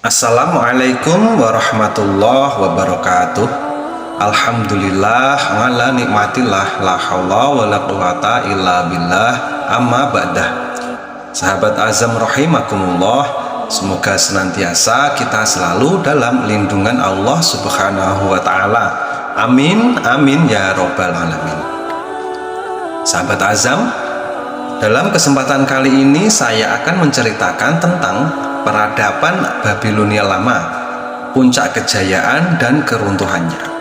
Assalamualaikum warahmatullahi wabarakatuh. Alhamdulillah ala nikmatillah la haula wala quwata illa billah amma ba'dah. Sahabat azam rahimakumullah, semoga senantiasa kita selalu dalam lindungan Allah Subhanahu wa taala. Amin amin ya robbal alamin. Sahabat azam, dalam kesempatan kali ini saya akan menceritakan tentang peradaban Babilonia lama, puncak kejayaan dan keruntuhannya.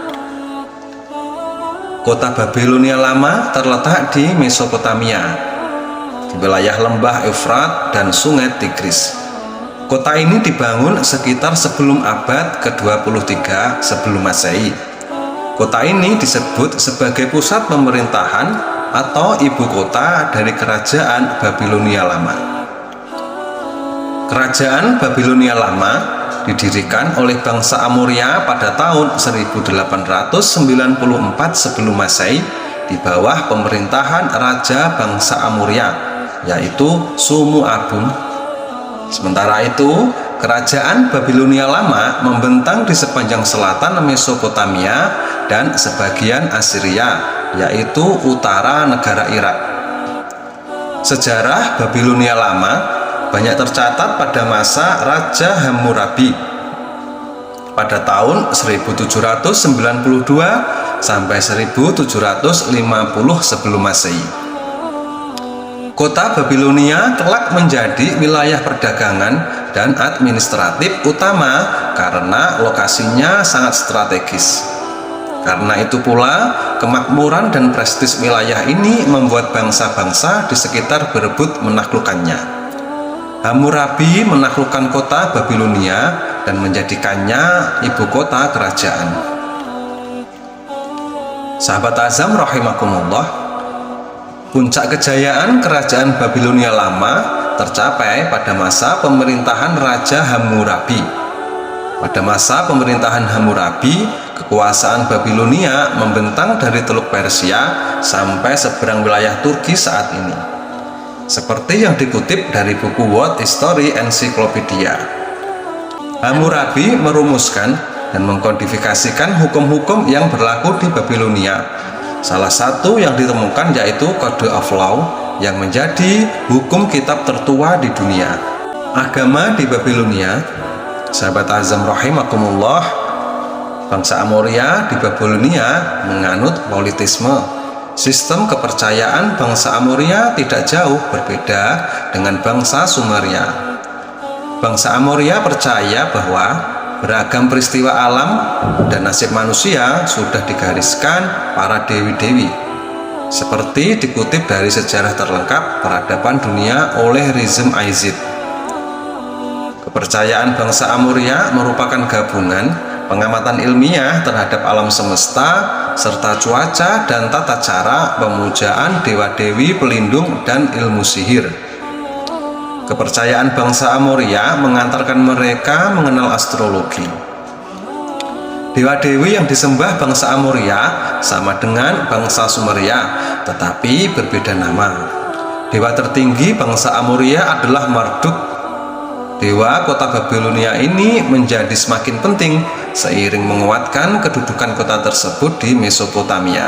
Kota Babilonia lama terletak di Mesopotamia, di wilayah lembah Efrat dan sungai Tigris. Kota ini dibangun sekitar sebelum abad ke-23 sebelum Masehi. Kota ini disebut sebagai pusat pemerintahan atau ibu kota dari kerajaan Babilonia lama. Kerajaan Babilonia lama didirikan oleh bangsa Amoria pada tahun 1894 sebelum Masehi di bawah pemerintahan raja bangsa Amoria, yaitu Sumu-Abum. Sementara itu, kerajaan Babilonia lama membentang di sepanjang selatan Mesopotamia dan sebagian Assyria, yaitu utara negara Irak. Sejarah Babilonia lama banyak tercatat pada masa Raja Hammurabi pada tahun 1792 sampai 1750 sebelum Masehi. Kota Babilonia kelak menjadi wilayah perdagangan dan administratif utama karena lokasinya sangat strategis. Karena itu pula, kemakmuran dan prestis wilayah ini membuat bangsa-bangsa di sekitar berebut menaklukkannya. Hammurabi menaklukkan kota Babilonia dan menjadikannya ibu kota kerajaan. Sahabat azam rahimakumullah, puncak kejayaan kerajaan Babilonia lama tercapai pada masa pemerintahan Raja Hammurabi. Pada masa pemerintahan Hammurabi, kekuasaan Babilonia membentang dari Teluk Persia sampai seberang wilayah Turki saat ini. Seperti yang dikutip dari buku World History Encyclopedia, Hammurabi merumuskan dan mengkodifikasikan hukum-hukum yang berlaku di Babilonia. Salah satu yang ditemukan yaitu Code of Law yang menjadi hukum kitab tertua di dunia. Agama di Babilonia, sahabat azam rahimakumullah, bangsa Amoria di Babilonia menganut politisme. Sistem kepercayaan bangsa Amoria tidak jauh berbeda dengan bangsa Sumeria. Bangsa Amoria percaya bahwa beragam peristiwa alam dan nasib manusia sudah digariskan para dewi-dewi. Seperti dikutip dari sejarah terlengkap peradaban dunia oleh Rizm Aizid. Kepercayaan bangsa Amoria merupakan gabungan pengamatan ilmiah terhadap alam semesta, serta cuaca dan tata cara pemujaan dewa-dewi pelindung dan ilmu sihir. Kepercayaan bangsa Amoria mengantarkan mereka mengenal astrologi. Dewa-dewi yang disembah bangsa Amoria sama dengan bangsa Sumeria, tetapi berbeda nama. Dewa tertinggi bangsa Amoria adalah Marduk. Dewa kota Babilonia ini menjadi semakin penting seiring menguatkan kedudukan kota tersebut di Mesopotamia.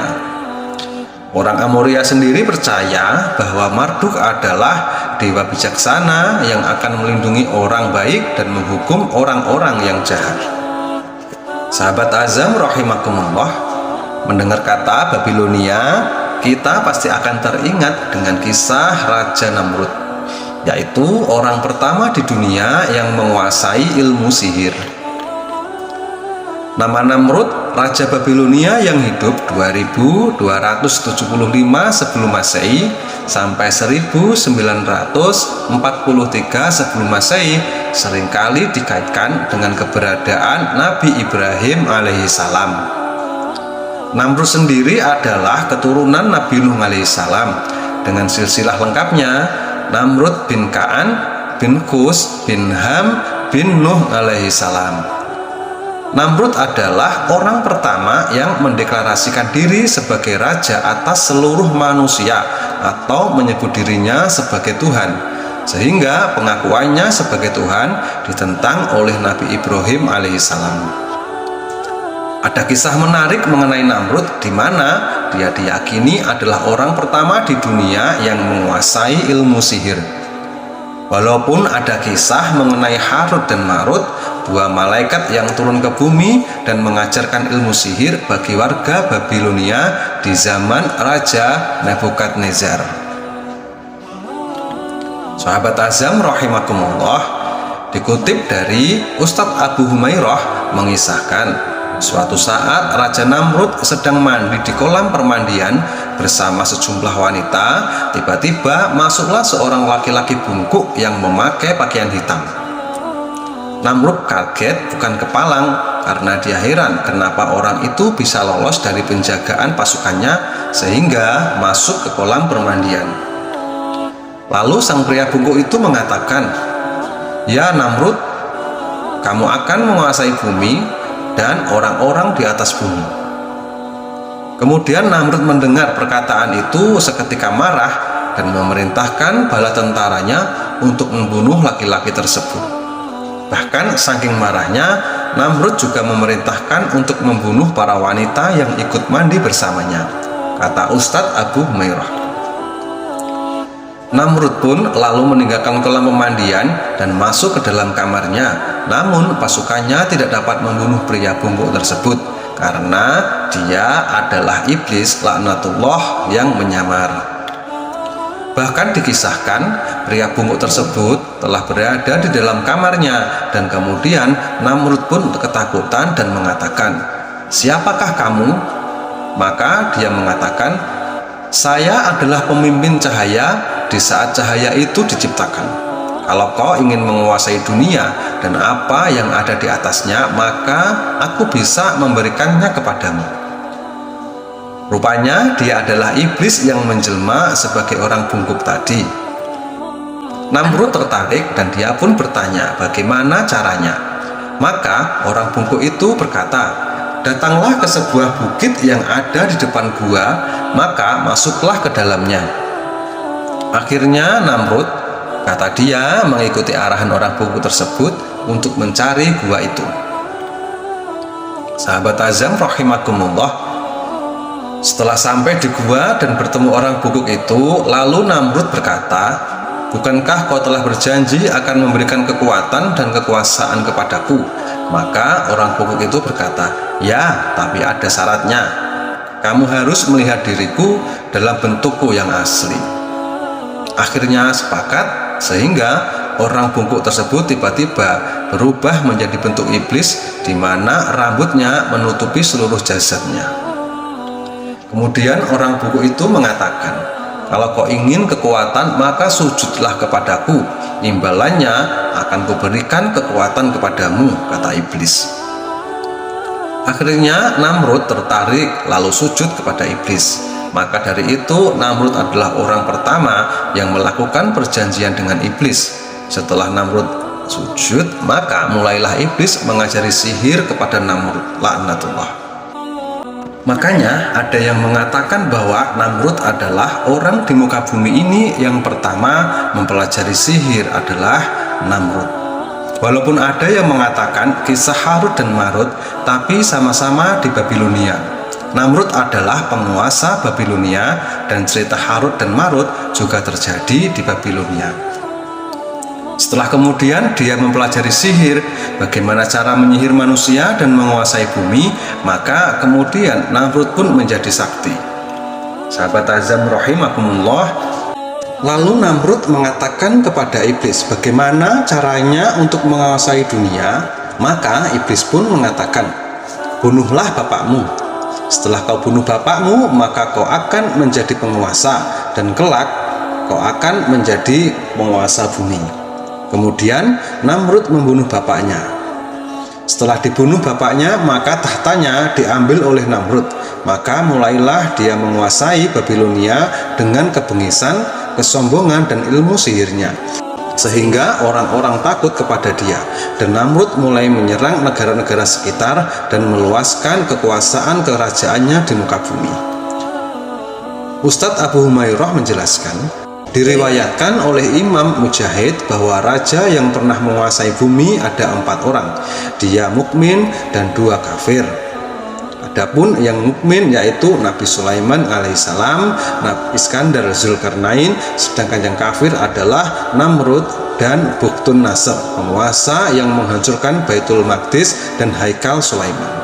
Orang Amoria sendiri percaya bahwa Marduk adalah dewa bijaksana yang akan melindungi orang baik dan menghukum orang-orang yang jahat. Sahabat azam rahimakumullah, mendengar kata Babilonia, kita pasti akan teringat dengan kisah Raja Namrud, yaitu orang pertama di dunia yang menguasai ilmu sihir. Nama Namrud, Raja Babilonia yang hidup 2275 sebelum Masehi sampai 1943 sebelum Masehi seringkali dikaitkan dengan keberadaan Nabi Ibrahim alaihissalam. Namrud sendiri adalah keturunan Nabi Nuh alaihissalam dengan silsilah lengkapnya Namrud bin Ka'an bin Kus bin Ham bin Nuh alaihissalam. Namrud adalah orang pertama yang mendeklarasikan diri sebagai raja atas seluruh manusia atau menyebut dirinya sebagai Tuhan. sehingga pengakuannya sebagai Tuhan ditentang oleh Nabi Ibrahim alaihissalam. Ada kisah menarik mengenai Namrud di mana dia diyakini adalah orang pertama di dunia yang menguasai ilmu sihir. Walaupun ada kisah mengenai Harut dan Marut, dua malaikat yang turun ke bumi dan mengajarkan ilmu sihir bagi warga Babilonia di zaman Raja Nebukadnezar. Sahabat Azam rahimakumullah, dikutip dari Ustadz Abu Humairah mengisahkan, suatu saat Raja Namrud sedang mandi di kolam permandian bersama sejumlah wanita. Tiba-tiba masuklah seorang laki-laki bungkuk yang memakai pakaian hitam. Namrud kaget bukan kepalang karena dia heran kenapa orang itu bisa lolos dari penjagaan pasukannya sehingga masuk ke kolam permandian. Lalu sang pria bungkuk itu mengatakan, "Ya Namrud, kamu akan menguasai bumi dan orang-orang di atas bumi." Kemudian Namrud mendengar perkataan itu seketika marah dan memerintahkan bala tentaranya untuk membunuh laki-laki tersebut. Bahkan saking marahnya, Namrud juga memerintahkan untuk membunuh para wanita yang ikut mandi bersamanya, kata Ustadz Abu Humairah. Namrud pun lalu meninggalkan kolam pemandian dan masuk ke dalam kamarnya. Namun pasukannya tidak dapat membunuh pria bungkuk tersebut karena dia adalah iblis laknatullah yang menyamar. Bahkan dikisahkan pria bungkuk tersebut telah berada di dalam kamarnya dan kemudian Namrud pun ketakutan dan mengatakan, "Siapakah kamu?" Maka dia mengatakan, "Saya adalah pemimpin cahaya di saat cahaya itu diciptakan. Kalau kau ingin menguasai dunia dan apa yang ada di atasnya, maka aku bisa memberikannya kepadamu." Rupanya dia adalah iblis yang menjelma sebagai orang bungkuk tadi. Namrud tertarik dan dia pun bertanya bagaimana caranya. Maka orang bungkuk itu berkata, "Datanglah ke sebuah bukit yang ada di depan gua, maka masuklah ke dalamnya." Akhirnya Namrud, kata dia, mengikuti arahan orang bungkuk tersebut untuk mencari gua itu. Sahabat Azam rahimakumullah, setelah sampai di gua dan bertemu orang bungkuk itu, lalu Namrud berkata, "Bukankah kau telah berjanji akan memberikan kekuatan dan kekuasaan kepadaku?" Maka orang bungkuk itu berkata, "Ya, tapi ada syaratnya. Kamu harus melihat diriku dalam bentukku yang asli." Akhirnya sepakat sehingga orang bungkuk tersebut tiba-tiba berubah menjadi bentuk iblis di mana rambutnya menutupi seluruh jasadnya. Kemudian orang bungkuk itu mengatakan, "Kalau kau ingin kekuatan maka sujudlah kepadaku, imbalannya akan kuberikan kekuatan kepadamu," kata iblis. Akhirnya Namrud tertarik lalu sujud kepada iblis. Maka dari itu Namrud adalah orang pertama yang melakukan perjanjian dengan iblis. Setelah Namrud sujud, maka mulailah iblis mengajari sihir kepada Namrud laknatullah. Makanya ada yang mengatakan bahwa Namrud adalah orang di muka bumi ini yang pertama mempelajari sihir adalah Namrud. Walaupun ada yang mengatakan kisah Harut dan Marut, tapi sama-sama di Babilonia. Namrud adalah penguasa Babilonia dan cerita Harut dan Marut juga terjadi di Babilonia. Setelah kemudian dia mempelajari sihir, bagaimana cara menyihir manusia dan menguasai bumi, maka kemudian Namrud pun menjadi sakti. Sahabat Azam rahimakumullah, lalu Namrud mengatakan kepada iblis bagaimana caranya untuk menguasai dunia. Maka iblis pun mengatakan, "Bunuhlah bapakmu. Setelah kau bunuh bapakmu, maka kau akan menjadi penguasa dan kelak kau akan menjadi penguasa bumi." Kemudian Namrud membunuh bapaknya. Setelah dibunuh bapaknya, maka tahtanya diambil oleh Namrud. Maka mulailah dia menguasai Babilonia dengan kebengisan, kesombongan dan ilmu sihirnya, sehingga orang-orang takut kepada dia, dan Namrud mulai menyerang negara-negara sekitar dan meluaskan kekuasaan kerajaannya di muka bumi. Ustadz Abu Humairah menjelaskan, Diriwayatkan oleh Imam Mujahid bahwa raja yang pernah menguasai bumi ada 4 orang. Dia mukmin dan 2 kafir. Adapun yang mukmin yaitu Nabi Sulaiman alaihissalam, Nabi Iskandar Zulkarnain, sedangkan yang kafir adalah Namrud dan Bukhtun Nasr, penguasa yang menghancurkan Baitul Maqdis dan Haikal Sulaiman.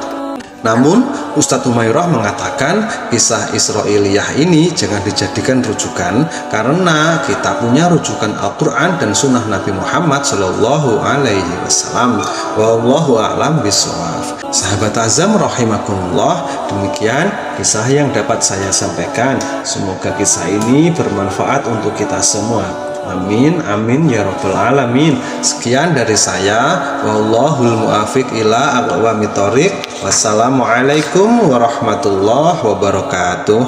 Namun, Ustadz Humairah mengatakan kisah Israiliyah ini jangan dijadikan rujukan karena kita punya rujukan Al-Quran dan Sunnah Nabi Muhammad Shallallahu Alaihi Wasallam. Wallahu a'lam bishawab. Sahabat Azam rahimakumullah, demikian kisah yang dapat saya sampaikan. Semoga kisah ini bermanfaat untuk kita semua. Amin amin ya rabbal alamin. Sekian dari saya, wallahul muafiq ila aqwamit thoriq. Wassalamualaikum warahmatullahi wabarakatuh.